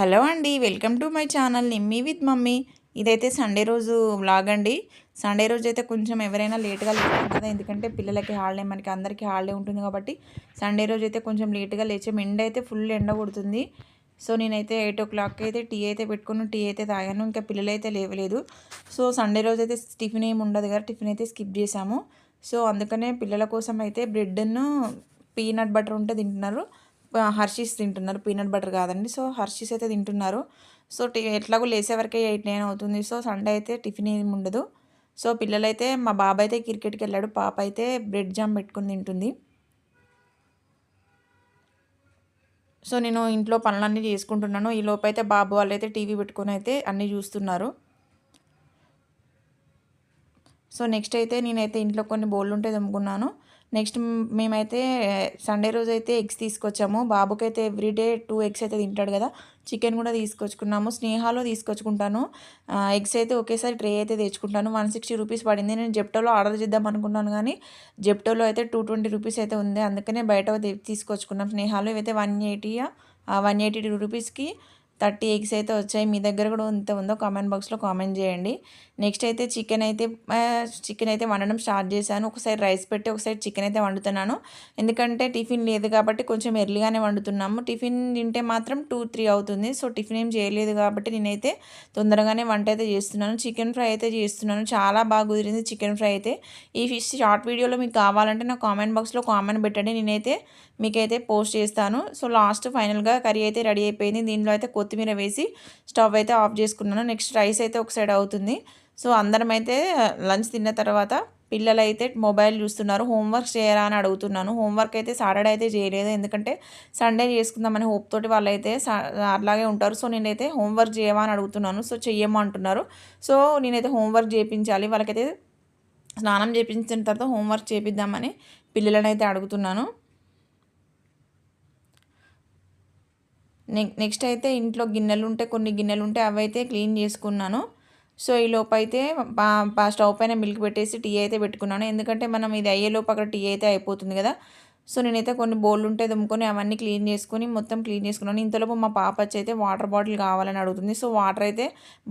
Hello అండి, welcome to my channel Nimmi with mummy. ఇదైతే Sunday రోజు వ్లాగ్ అండి. సండే రోజు అయితే కొంచెం ఎవరైనా లేట్గా లేచాం కదా, ఎందుకంటే పిల్లలకి హాలిడే, మనకి అందరికీ హాలిడే ఉంటుంది కాబట్టి సండే రోజు అయితే కొంచెం లేట్గా లేచాం. ఎండ అయితే ఫుల్ ఎండ కొడుతుంది. సో నేనైతే 8 o'clock అయితే టీ అయితే పెట్టుకుని టీ అయితే తాగాను. ఇంకా పిల్లలు అయితే లేవలేదు. సో సండే రోజు అయితే టిఫిన్ ఏమి ఉండదు కదా, టిఫిన్ అయితే స్కిప్ చేసాము. సో అందుకనే పిల్లల కోసం అయితే బ్రెడ్ను పీనట్ బటర్ ఉంటే తింటున్నారు, హర్షీస్ తింటున్నారు. పీనట్ బటర్ కాదండి. సో హర్షీస్ అయితే తింటున్నారు. సో ఎట్లాగో లేసే వరకే 8-9 అవుతుంది. సో సండే అయితే టిఫిన్ ఏమి ఉండదు. సో పిల్లలైతే, మా బాబాయ్ అయితే క్రికెట్కి వెళ్ళాడు, పాప అయితే బ్రెడ్ జామ్ పెట్టుకుని తింటుంది. సో నేను ఇంట్లో పనులన్నీ చేసుకుంటున్నాను. ఈ లోపైతే బాబు వాళ్ళు అయితే టీవీ పెట్టుకొని అయితే అన్నీ చూస్తున్నారు. సో నెక్స్ట్ అయితే నేనైతే ఇంట్లో కొన్ని బోళ్ళు ఉంటే దమ్ముకున్నాను. నెక్స్ట్ మేమైతే సండే రోజు అయితే ఎగ్స్ తీసుకొచ్చాము. బాబుకైతే ఎవ్రీడే 2 ఎగ్స్ అయితే తింటాడు కదా, చికెన్ కూడా తీసుకొచ్చుకున్నాము. స్నేహాలో తీసుకొచ్చుకుంటాను. ఎగ్స్ అయితే ఒకేసారి ట్రే అయితే తెచ్చుకుంటాను. 160 రూపీస్ పడింది. నేను జెప్టోలో ఆర్డర్ చేద్దాం అనుకున్నాను, కానీ జెప్టోలో అయితే 220 రూపీస్ అయితే ఉంది. అందుకనే బయట తీసుకొచ్చుకున్నాం. స్నేహాలో ఇవైతే 180 రూపీస్కి 30 ఎగ్స్ అయితే వచ్చాయి. మీ దగ్గర కూడా ఎంత ఉందో కామెంట్ బాక్స్లో కామెంట్ చేయండి. నెక్స్ట్ అయితే చికెన్ అయితే వండడం స్టార్ట్ చేశాను. ఒకసారి రైస్ పెట్టి ఒకసారి చికెన్ అయితే వండుతున్నాను. ఎందుకంటే టిఫిన్ లేదు కాబట్టి కొంచెం ఎర్లీగానే వండుతున్నాము. టిఫిన్ తింటే మాత్రం 2-3 అవుతుంది. సో టిఫిన్ ఏం చేయలేదు కాబట్టి నేనైతే తొందరగానే వంట అయితే చేస్తున్నాను. చికెన్ ఫ్రై అయితే చేస్తున్నాను. చాలా బాగా కుదిరింది చికెన్ ఫ్రై అయితే. ఈ ఫిష్ షార్ట్ వీడియోలో మీకు కావాలంటే నా కామెంట్ బాక్స్లో కామెంట్ పెట్టండి, నేనైతే మీకైతే పోస్ట్ చేస్తాను. సో లాస్ట్ ఫైనల్గా కర్రీ అయితే రెడీ అయిపోయింది. దీనిలో అయితే కొత్తిమీర వేసి స్టవ్ అయితే ఆఫ్ చేసుకున్నాను. నెక్స్ట్ రైస్ అయితే ఒక సైడ్ అవుతుంది. సో అందరం అయితే లంచ్ తిన్న తర్వాత పిల్లలు అయితే మొబైల్ చూస్తున్నారు. హోంవర్క్ చేయరా అని అడుగుతున్నాను. హోంవర్క్ అయితే సాటర్డే అయితే చేయలేదు, ఎందుకంటే సండే చేసుకుందామని హోప్ తోటి వాళ్ళైతే అట్లాగే ఉంటారు. సో నేనైతే హోంవర్క్ చేయవా అని అడుగుతున్నాను. సో చెయ్యమంటున్నారు. సో నేనైతే హోంవర్క్ చేయించాలి. వాళ్ళకైతే స్నానం చేయించిన తర్వాత హోంవర్క్ చేపిద్దామని పిల్లలని అయితే అడుగుతున్నాను. నెక్స్ట్ అయితే ఇంట్లో కొన్ని గిన్నెలు ఉంటే అవి అయితే క్లీన్ చేసుకున్నాను. సో ఈ లోపు అయితే స్టవ్ పైన మిల్క్ పెట్టేసి టీ అయితే పెట్టుకున్నాను, ఎందుకంటే మనం ఇది అయ్యేలోపు అక్కడ టీ అయితే అయిపోతుంది కదా. సో నేనైతే కొన్ని బౌళ్ళు ఉంటే దుమ్ముకొని అవన్నీ మొత్తం క్లీన్ చేసుకున్నాను. ఇంతలోపు మా పాప వచ్చి అయితే వాటర్ బాటిల్ కావాలని అడుగుతుంది. సో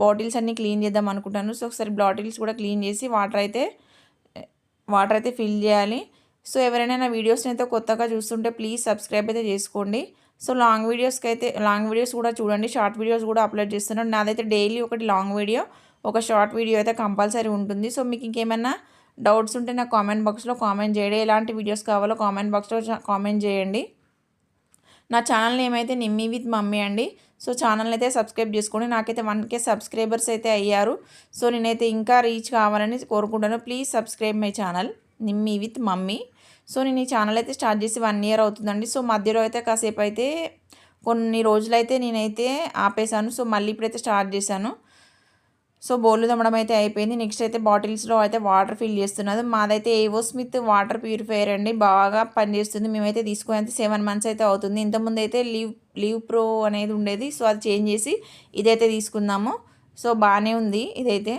బాటిల్స్ అన్నీ క్లీన్ చేద్దాం అనుకుంటాను. సో ఒకసారి బాటిల్స్ కూడా క్లీన్ చేసి వాటర్ అయితే ఫిల్ చేయాలి. సో ఎవరైనా నా వీడియోస్ని అయితే కొత్తగా చూస్తుంటే ప్లీజ్ సబ్స్క్రైబ్ అయితే చేసుకోండి. సో లాంగ్ వీడియోస్ కూడా చూడండి, షార్ట్ వీడియోస్ కూడా అప్లోడ్ చేస్తున్నాను. నాదైతే డైలీ ఒకటి లాంగ్ వీడియో, ఒక షార్ట్ వీడియో అయితే కంపల్సరీ ఉంటుంది. సో మీకు ఇంకేమైనా డౌట్స్ ఉంటే నాకు కామెంట్ బాక్స్లో కామెంట్ చేయండి. ఎలాంటి వీడియోస్ కావాలో కామెంట్ బాక్స్లో కామెంట్ చేయండి. నా ఛానల్ నేమ్ అయితే నిమ్మీ విత్ మమ్మీ అండి. సో ఛానల్ అయితే సబ్స్క్రైబ్ చేసుకోండి. నాకైతే 1K సబ్స్క్రైబర్స్ అయితే అయ్యారు. సో నేనైతే ఇంకా రీచ్ కావాలని కోరుకుంటాను. Please subscribe my channel Nimmi with mummy. So నేను ఈ ఛానల్ అయితే స్టార్ట్ చేసి 1 year అవుతుందండి. సో మధ్యలో అయితే కాసేపు అయితే కొన్ని రోజులైతే నేనైతే ఆపేశాను. సో మళ్ళీ ఇప్పుడైతే స్టార్ట్ చేశాను. సో బౌల్ తమ్మడం అయితే అయిపోయింది. నెక్స్ట్ అయితే బాటిల్స్లో అయితే వాటర్ ఫిల్ చేస్తున్నది. మాదైతే ఏవో స్మిత్ వాటర్ ప్యూరిఫైయర్ అండి, బాగా పనిచేస్తుంది. మేమైతే తీసుకొని అయితే 7 months అయితే అవుతుంది. ఇంతకుముందు అయితే లీవ్ ప్రో అనేది ఉండేది. సో అది చేంజ్ చేసి ఇదైతే తీసుకుందాము. సో బాగానే ఉంది ఇదైతే.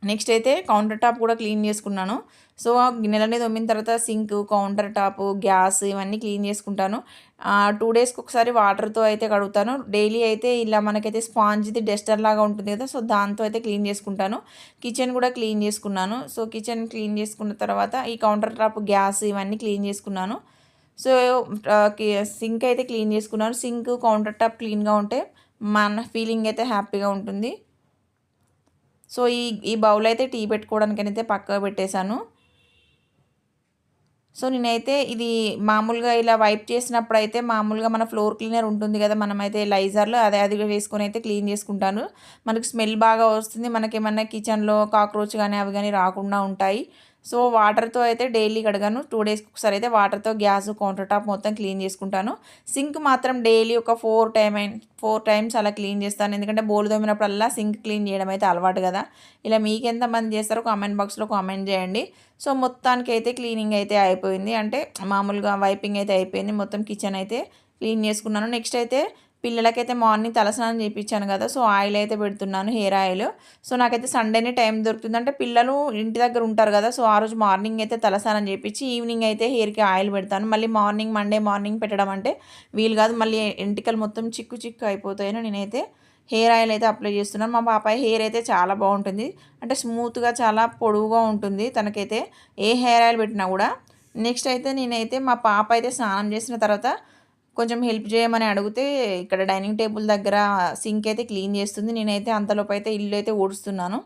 నెక్స్ట్ అయితే కౌంటర్ టాప్ కూడా క్లీన్ చేసుకున్నాను. సో గిన్నెలన్నీ తోమిన తర్వాత సింక్, కౌంటర్ టాప్, గ్యాస్ ఇవన్నీ క్లీన్ చేసుకుంటాను. 2 daysకి ఒకసారి వాటర్తో అయితే కడుగుతాను. డైలీ అయితే ఇలా మనకైతే స్పాంజ్ది డస్టర్ లాగా ఉంటుంది కదా, సో దాంతో అయితే క్లీన్ చేసుకుంటాను. కిచెన్ కూడా క్లీన్ చేసుకున్నాను. సో కిచెన్ క్లీన్ చేసుకున్న తర్వాత ఈ కౌంటర్ టాప్, గ్యాస్ ఇవన్నీ క్లీన్ చేసుకున్నాను. సో సింక్ అయితే క్లీన్ చేసుకున్నాను. సింక్, కౌంటర్ టాప్ క్లీన్గా ఉంటే మన ఫీలింగ్ అయితే హ్యాపీగా ఉంటుంది. సో ఈ బౌల్ అయితే టీ పెట్టుకోవడానికైతే పక్కకు పెట్టేశాను. సో నేనైతే ఇది మామూలుగా ఇలా వైప్ చేసినప్పుడు అయితే మామూలుగా మన ఫ్లోర్ క్లీనర్ ఉంటుంది కదా, మనమైతే లైజర్లో అది వేసుకొని అయితే క్లీన్ చేసుకుంటాను. మనకు స్మెల్ బాగా వస్తుంది. మనకేమన్నా కిచెన్లో కాక్రోచ్ కానీ అవి కానీ రాకుండా ఉంటాయి. సో వాటర్తో అయితే డైలీ కడగాను. 2 daysకి ఒకసారి అయితే వాటర్తో గ్యాస్, కౌంటర్ టాప్ మొత్తం క్లీన్ చేసుకుంటాను. సింక్ మాత్రం డైలీ ఒక 4 times అలా క్లీన్ చేస్తాను, ఎందుకంటే బోల్ తోమినప్పుడల్లా సింక్ క్లీన్ చేయడం అయితే అలవాటు కదా. ఇలా మీకు ఎంతమంది చేస్తారో కామెంట్ బాక్స్లో కామెంట్ చేయండి. సో మొత్తానికి అయితే క్లీనింగ్ అయితే అయిపోయింది, అంటే మామూలుగా వైపింగ్ అయితే అయిపోయింది. మొత్తం కిచెన్ అయితే క్లీన్ చేసుకున్నాను. నెక్స్ట్ అయితే పిల్లలకైతే మార్నింగ్ తలస్నానం చేయించాను కదా, సో ఆయిల్ అయితే పెడుతున్నాను, హెయిర్ ఆయిల్. సో నాకైతే సండేనే టైం దొరుకుతుంది, అంటే పిల్లలు ఇంటి దగ్గర ఉంటారు కదా, సో ఆ రోజు మార్నింగ్ అయితే తలస్నానం చేయించి ఈవినింగ్ అయితే హెయిర్కి ఆయిల్ పెడతాను. మళ్ళీ మండే మార్నింగ్ పెట్టడం అంటే వీలు కాదు, మళ్ళీ ఎంటికలు మొత్తం చిక్కు చిక్కు అయిపోతాయని నేనైతే హెయిర్ ఆయిల్ అయితే అప్లై చేస్తున్నాను. మా పాపాయి హెయిర్ అయితే చాలా బాగుంటుంది, అంటే స్మూత్గా చాలా పొడవుగా ఉంటుంది తనకైతే ఏ హెయిర్ ఆయిల్ పెట్టినా కూడా. నెక్స్ట్ అయితే నేనైతే మా పాప అయితే స్నానం చేసిన తర్వాత కొంచెం హెల్ప్ చేయమని అడిగితే ఇక్కడ డైనింగ్ టేబుల్ దగ్గర సింక్ అయితే క్లీన్ చేస్తుంది. నేనైతే అంతలోపు అయితే ఇల్లు అయితే ఊడుస్తున్నాను.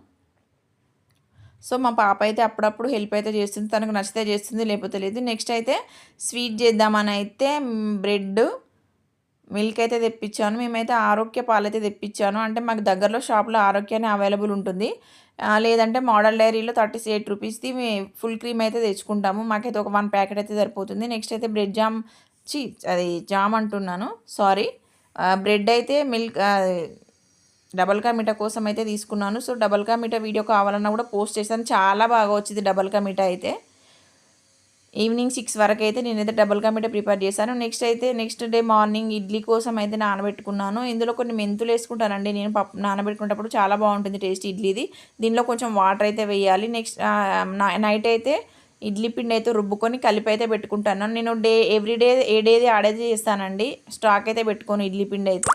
సో మా పాప అయితే అప్పుడప్పుడు హెల్ప్ అయితే చేస్తుంది, తనకు నచ్చితే చేస్తుంది, లేకపోతే లేదు. నెక్స్ట్ అయితే స్వీట్ చేద్దామని అయితే బ్రెడ్ మిల్క్ అయితే తెప్పించాను. మేమైతే ఆరోగ్య పాలైతే తెప్పించాను, అంటే మాకు దగ్గరలో షాప్లో ఆరోగ్యాన్ని అవైలబుల్ ఉంటుంది. లేదంటే మోడల్ డైరీలో 38 రూపీస్ది ఫుల్ క్రీమ్ అయితే తెచ్చుకుంటాము. మాకైతే ఒక 1 ప్యాకెట్ అయితే సరిపోతుంది. నెక్స్ట్ అయితే బ్రెడ్ జామ్ అది జామ్ అంటున్నాను, సారీ. బ్రెడ్ అయితే మిల్క్ డబల్ కా మీఠా కోసం అయితే తీసుకున్నాను. So double ka meetha video కావాలన్నా కూడా పోస్ట్ చేశాను, చాలా బాగా వచ్చింది డబల్ కా మీఠా అయితే. ఈవినింగ్ 6 వరకు అయితే నేనైతే డబల్ కా మీఠా ప్రిపేర్ చేశాను. నెక్స్ట్ డే మార్నింగ్ ఇడ్లీ కోసం అయితే నానబెట్టుకున్నాను. ఇందులో కొన్ని మెంతులు వేసుకుంటానండి నేను, పప్పు నానబెట్టుకునేటప్పుడు చాలా బాగుంటుంది టేస్ట్ ఇడ్లీది. దీనిలో కొంచెం వాటర్ అయితే వేయాలి. నెక్స్ట్ నైట్ అయితే ఇడ్లీ పిండి అయితే రుబ్బుకొని కలిపి అయితే పెట్టుకుంటాను. నేను ఎవ్రీడే ఏ డేది ఆడైతే చేస్తానండి, స్టాక్ అయితే పెట్టుకోను ఇడ్లీ పిండి అయితే.